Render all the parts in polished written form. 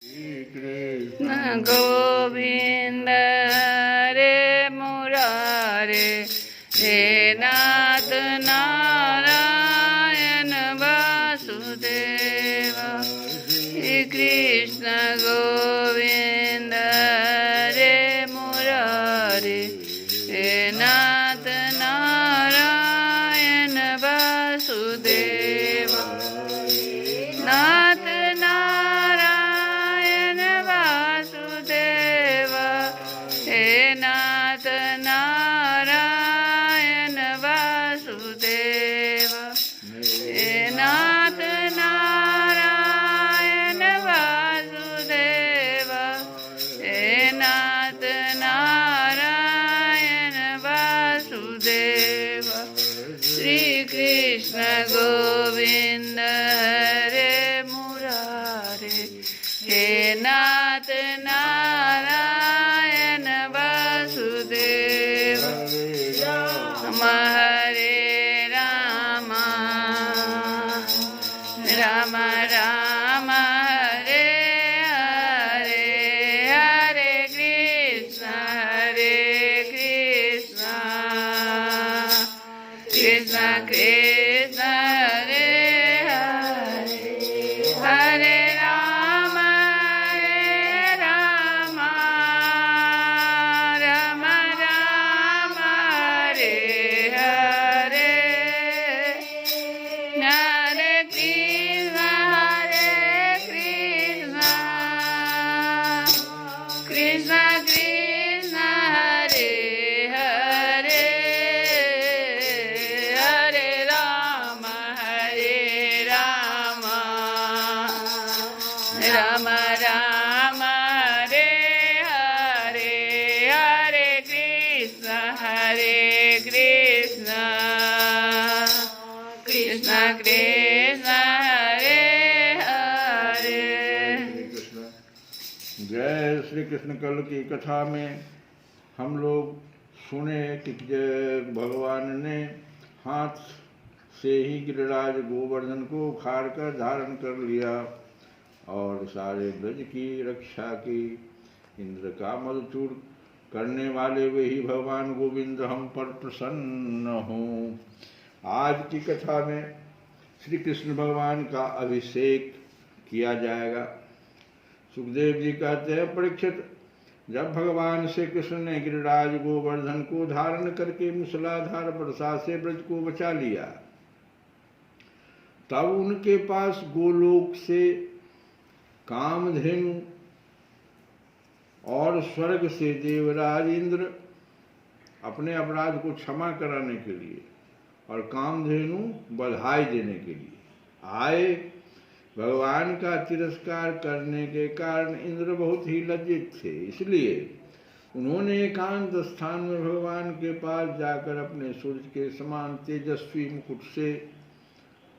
कृष्ण गोविंद हरे मुरारे हे नाथ नारायण वासुदेव। श्री कृष्ण गोविंद हरे मुरारे हे नाथ नारायण वासुदेव। नाथ नारायण वासुदेव हे नाथ नारायण वासुदेव हे नाथ नारायण वासुदेव हे नाथ नारायण वासुदेव। श्री कृष्ण गोविंद हरे मुरारे हे नाथ नारायण वासुदेव। राम हरे राम राम राम हरे हरे हरे कृष्ण कृष्ण कृष्ण हरे हरे हरे राम राम राम हरे हरे हरे कृष्ण कृष्ण कृष्ण हरे हरे हरे राम राम राम हरे हरे हरे कृष्ण कृष्ण कृष्ण हरे हरे। जय श्री कृष्ण। कल की कथा में हम लोग सुने कि भगवान ने हाथ से ही गिरिराज गोवर्धन को उखाड़कर धारण कर लिया और सारे ब्रज की रक्षा की। इंद्र का मदचूर करने वाले वे ही भगवान गोविंद हम पर प्रसन्न हों। आज की कथा में श्री कृष्ण भगवान का अभिषेक किया जाएगा। सुखदेव जी कहते हैं, परीक्षित, जब भगवान श्री कृष्ण ने गिरिराज गोवर्धन को धारण करके मूसलाधार वर्षा से ब्रज को बचा लिया, तब उनके पास गोलोक से कामधेनु और स्वर्ग से देवराज इंद्र अपने अपराध को क्षमा कराने के लिए और कामधेनु बधाई देने के लिए आए। भगवान का तिरस्कार करने के कारण इंद्र बहुत ही लज्जित थे, इसलिए उन्होंने एकांत स्थान में भगवान के पास जाकर अपने सूर्य के समान तेजस्वी मुकुट से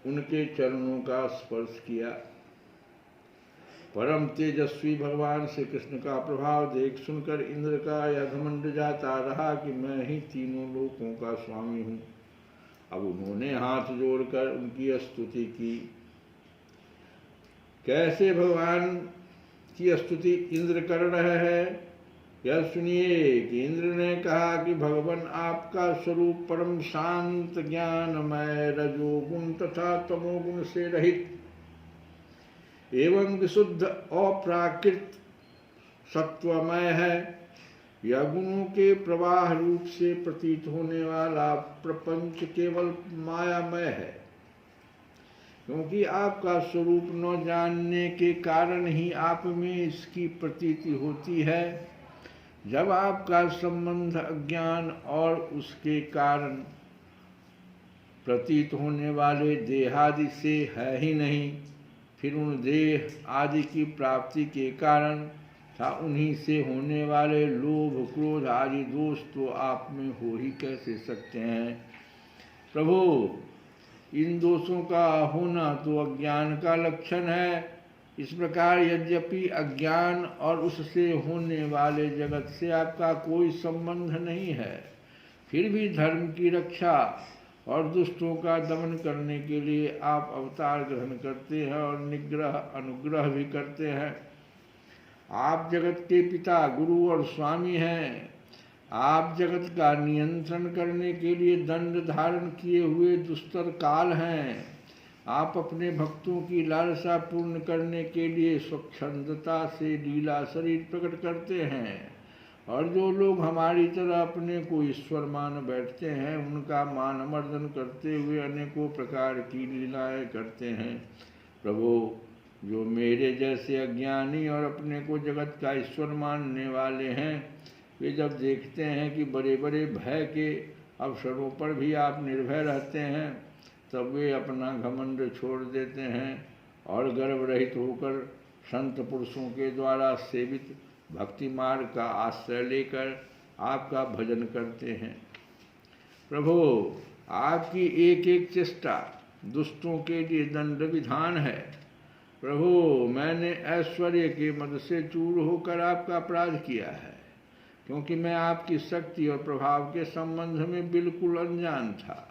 उनके चरणों का स्पर्श किया। परम तेजस्वी भगवान श्री कृष्ण का प्रभाव देख सुनकर इंद्र का यह घमंड जाता रहा कि मैं ही तीनों लोकों का स्वामी हूँ। अब उन्होंने हाथ जोड़कर उनकी स्तुति की। कैसे भगवान की स्तुति इंद्र कर रहे हैं, यह सुनिए कि इंद्र ने कहा कि भगवान, आपका स्वरूप परम शांत ज्ञानमय रजोगुण तथा तमोगुण से रहित एवं विशुद्ध अप्राकृत सत्वमय है। यह गुणों के प्रवाह रूप से प्रतीत होने वाला प्रपंच केवल मायामय है, क्योंकि आपका स्वरूप न जानने के कारण ही आप में इसकी प्रतीति होती है। जब आपका संबंध अज्ञान और उसके कारण प्रतीत होने वाले देहादि से है ही नहीं, फिर उन देह आदि की प्राप्ति के कारण था उन्हीं से होने वाले लोभ क्रोध आदि दोष तो आप में हो ही कैसे सकते हैं। प्रभु, इन दोषों का होना तो अज्ञान का लक्षण है। इस प्रकार यद्यपि अज्ञान और उससे होने वाले जगत से आपका कोई संबंध नहीं है, फिर भी धर्म की रक्षा और दुष्टों का दमन करने के लिए आप अवतार ग्रहण करते हैं और निग्रह अनुग्रह भी करते हैं। आप जगत के पिता, गुरु और स्वामी हैं। आप जगत का नियंत्रण करने के लिए दंड धारण किए हुए दुस्तर काल हैं। आप अपने भक्तों की लालसा पूर्ण करने के लिए स्वच्छंदता से लीला शरीर प्रकट करते हैं, और जो लोग हमारी तरह अपने को ईश्वर मान बैठते हैं उनका मान मर्दन करते हुए अनेकों प्रकार की लीलाएं करते हैं। प्रभु, जो मेरे जैसे अज्ञानी और अपने को जगत का ईश्वर मानने वाले हैं, वे जब देखते हैं कि बड़े बड़े भय के अवसरों पर भी आप निर्भय रहते हैं, तब वे अपना घमंड छोड़ देते हैं और गर्व रहित होकर संत पुरुषों के द्वारा सेवित भक्ति मार्ग का आश्रय लेकर आपका भजन करते हैं। प्रभु, आपकी एक एक चेष्टा दुष्टों के लिए दंड विधान है। प्रभु, मैंने ऐश्वर्य के मद से चूर होकर आपका अपराध किया है, क्योंकि मैं आपकी शक्ति और प्रभाव के संबंध में बिल्कुल अनजान था।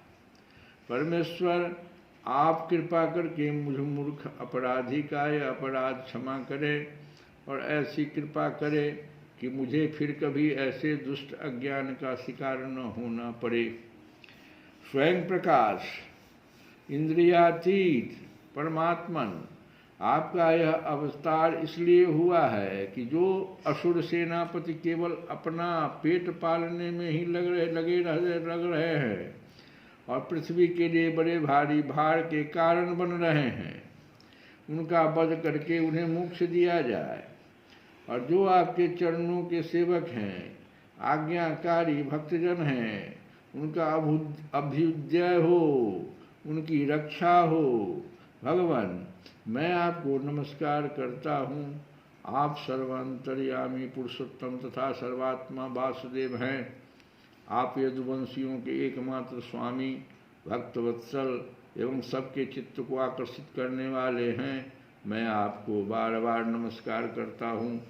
परमेश्वर, आप कृपा करके मुझ मूर्ख अपराधी का यह अपराध क्षमा करें और ऐसी कृपा करे कि मुझे फिर कभी ऐसे दुष्ट अज्ञान का शिकार न होना पड़े। स्वयं प्रकाश, इंद्रियातीत परमात्मन, आपका यह अवतार इसलिए हुआ है कि जो असुर सेनापति केवल अपना पेट पालने में ही लग रहे हैं और पृथ्वी के लिए बड़े भारी भार के कारण बन रहे हैं, उनका वध करके उन्हें मोक्ष दिया जाए। और जो आपके चरणों के सेवक हैं, आज्ञाकारी भक्तजन हैं, उनका अभ्युदय हो, उनकी रक्षा हो। भगवान, मैं आपको नमस्कार करता हूँ। आप सर्वांतर्यामी पुरुषोत्तम तथा सर्वात्मा वासुदेव हैं। आप यदुवंशियों के एकमात्र स्वामी, भक्तवत्सल एवं सबके चित्त को आकर्षित करने वाले हैं। मैं आपको बार बार नमस्कार करता हूँ।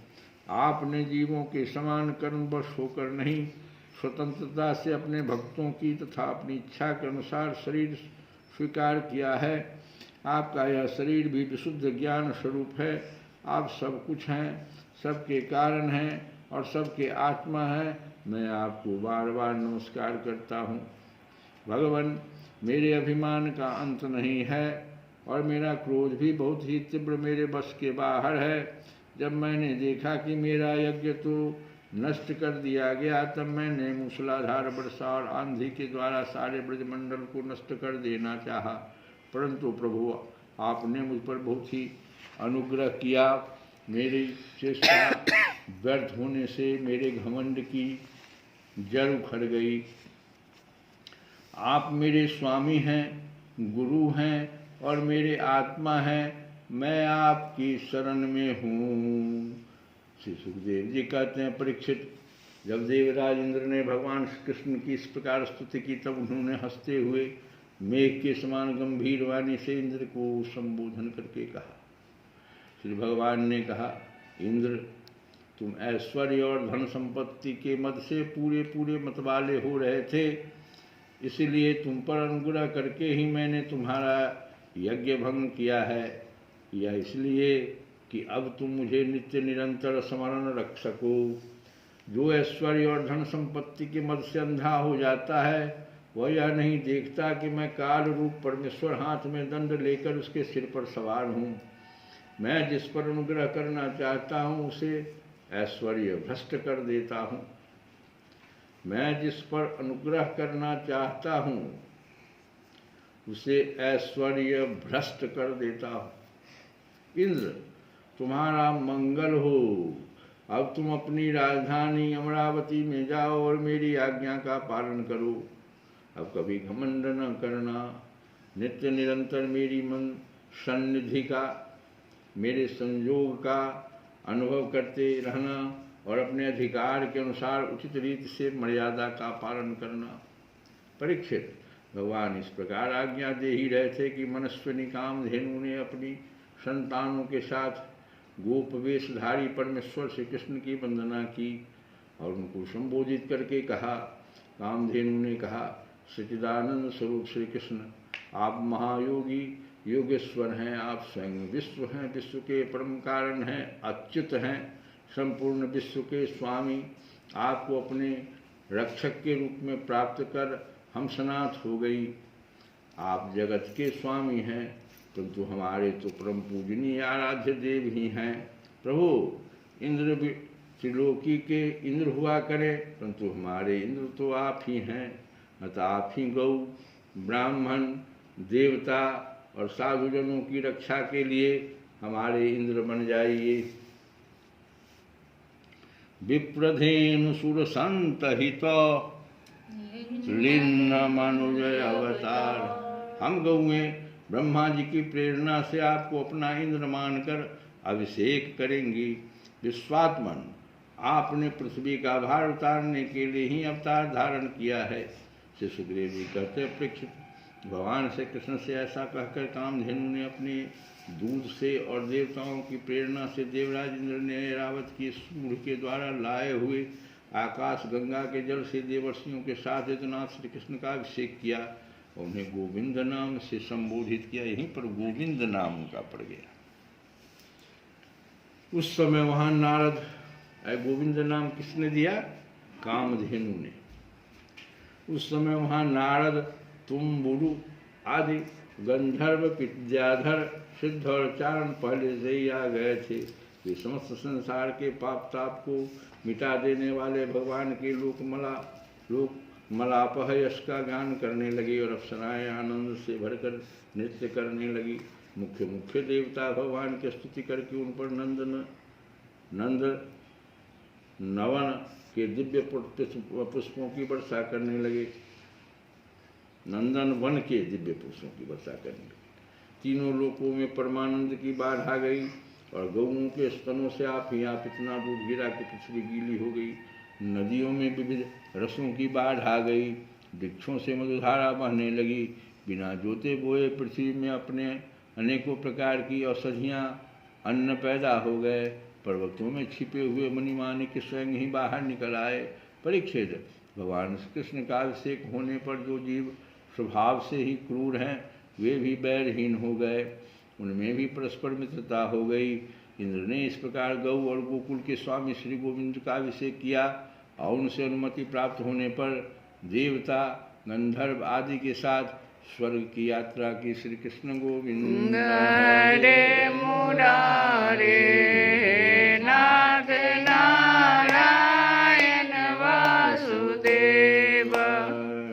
आपने जीवों के समान कर्मवश होकर नहीं, स्वतंत्रता से अपने भक्तों की तथा अपनी इच्छा के अनुसार शरीर स्वीकार किया है। आपका यह शरीर भी विशुद्ध ज्ञान स्वरूप है। आप सब कुछ हैं, सबके कारण हैं और सबके आत्मा हैं। मैं आपको बार बार नमस्कार करता हूँ। भगवान, मेरे अभिमान का अंत नहीं है और मेरा क्रोध भी बहुत ही तीव्र मेरे बस के बाहर है। जब मैंने देखा कि मेरा यज्ञ तो नष्ट कर दिया गया, तब मैंने मूसलाधार वर्षा और आंधी के द्वारा सारे ब्रजमंडल को नष्ट कर देना चाहा, परंतु प्रभु, आपने मुझ पर बहुत ही अनुग्रह किया। मेरी चेष्टा व्यर्थ होने से मेरे घमंड की जड़ उखड़ गई। आप मेरे स्वामी हैं, गुरु हैं और मेरे आत्मा हैं। मैं आपकी शरण में हूँ। श्री सुखदेव जी कहते हैं, परीक्षित, जब देवराज इंद्र ने भगवान श्री कृष्ण की इस प्रकार स्तुति की, तब उन्होंने हंसते हुए मेघ के समान गंभीर वाणी से इंद्र को संबोधन करके कहा। श्री भगवान ने कहा, इंद्र, तुम ऐश्वर्य और धन संपत्ति के मद से पूरे पूरे मतवाले हो रहे थे, इसलिए तुम पर अनुग्रह करके ही मैंने तुम्हारा यज्ञ भंग किया है। यह इसलिए कि अब तुम मुझे नित्य निरंतर स्मरण रख सको। जो ऐश्वर्य और धन संपत्ति के मद से अंधा हो जाता है, वह यह नहीं देखता कि मैं काल रूप परमेश्वर हाथ में दंड लेकर उसके सिर पर सवार हूँ। मैं जिस पर अनुग्रह करना चाहता हूँ उसे ऐश्वर्य भ्रष्ट कर देता हूँ। मैं जिस पर अनुग्रह करना चाहता हूँ उसे ऐश्वर्य भ्रष्ट कर देता हूँ। इंद्र, तुम्हारा मंगल हो। अब तुम अपनी राजधानी अमरावती में जाओ और मेरी आज्ञा का पालन करो। अब कभी घमंड न करना, नित्य निरंतर मेरी मन सन्निधि का, मेरे संयोग का अनुभव करते रहना और अपने अधिकार के अनुसार उचित रीति से मर्यादा का पालन करना। परीक्षित, भगवान इस प्रकार आज्ञा दे ही रहे थे कि मनस्विनी कामधेनु ने अपनी संतानों के साथ गोप वेशधारी परमेश्वर श्री कृष्ण की वंदना की और उनको संबोधित करके कहा। कामधेनु ने कहा, सच्चिदानंद स्वरूप श्री कृष्ण, आप महायोगी योगेश्वर हैं। आप स्वयं विश्व हैं, विश्व के परम कारण हैं, अच्युत हैं, संपूर्ण विश्व के स्वामी, आपको अपने रक्षक के रूप में प्राप्त कर हम सनाथ हो गई। आप जगत के स्वामी हैं, परंतु हमारे तो परम पूजनीय आराध्य देव ही हैं। प्रभु, इंद्र भी त्रिलोकी के इंद्र हुआ करें, परंतु हमारे इंद्र तो आप ही हैं। अतः आप ही गौ, ब्राह्मण, देवता और साधुजनों की रक्षा के लिए हमारे इंद्र बन जाइए। विप्रधेनु सुर संत हित लिन्न मनुजय अवतार। हम गौएं ब्रह्मा जी की प्रेरणा से आपको अपना इंद्र मानकर अभिषेक करेंगी। विश्वात्मन, आपने पृथ्वी का भार उतारने के लिए ही अवतार धारण किया है। श्री सुखदेव जी कहते, परीक्षित, भगवान श्री कृष्ण से ऐसा कहकर कामधेनु ने अपने दूध से और देवताओं की प्रेरणा से देवराज इंद्र ने ऐरावत की सूढ़ के द्वारा लाए हुए आकाश गंगा के जल से देवर्षियों के साथ यदुनाथ श्री कृष्ण का अभिषेक किया। उन्हें गोविंद नाम से संबोधित किया। यहीं पर गोविंद नाम उनका पड़ गया। उस समय वहां नारद, गोविंद नाम किसने दिया? कामधेनु ने। उस समय वहां नारद, तुम्बुरु आदि गंधर्व, विद्याधर, सिद्ध और चारण पहले से ही आ गए थे। वे समस्त संसार के पाप ताप को मिटा देने वाले भगवान के लोक मलापह यश का गान करने लगे और अप्सराएं आनंद से भरकर नृत्य करने लगी। मुख्य देवता भगवान की स्तुति करके उन पर नंद नवन के दिव्य पुष्पों की वर्षा करने लगे। नंदन वन के दिव्य पुष्पों की वर्षा करने लगे। तीनों लोकों में परमानंद की बाढ़ आ गई और गौओं के स्तनों से आप इतना दूध गिरा कि पृथ्वी गीली हो गई। नदियों में विविध रसों की बाढ़ आ गई। वृक्षों से मधुधारा बहने लगी। बिना जोते बोए पृथ्वी में अपने अनेकों प्रकार की औषधियाँ, अन्न पैदा हो गए। पर्वतों में छिपे हुए मणिमाणिक्य स्वयं ही बाहर निकल आए। परीक्षित, भगवान श्री कृष्ण का अभिषेक होने पर जो जीव स्वभाव से ही क्रूर हैं, वे भी बैरहीन हो गए। उनमें भी परस्पर मित्रता हो गई। इंद्र ने इस प्रकार गौ और गोकुल के स्वामी श्री गोविंद का अभिषेक किया और उनसे अनुमति प्राप्त होने पर देवता, गंधर्व आदि के साथ स्वर्ग की यात्रा की। श्री कृष्ण गोविंद हरे मुरारे ना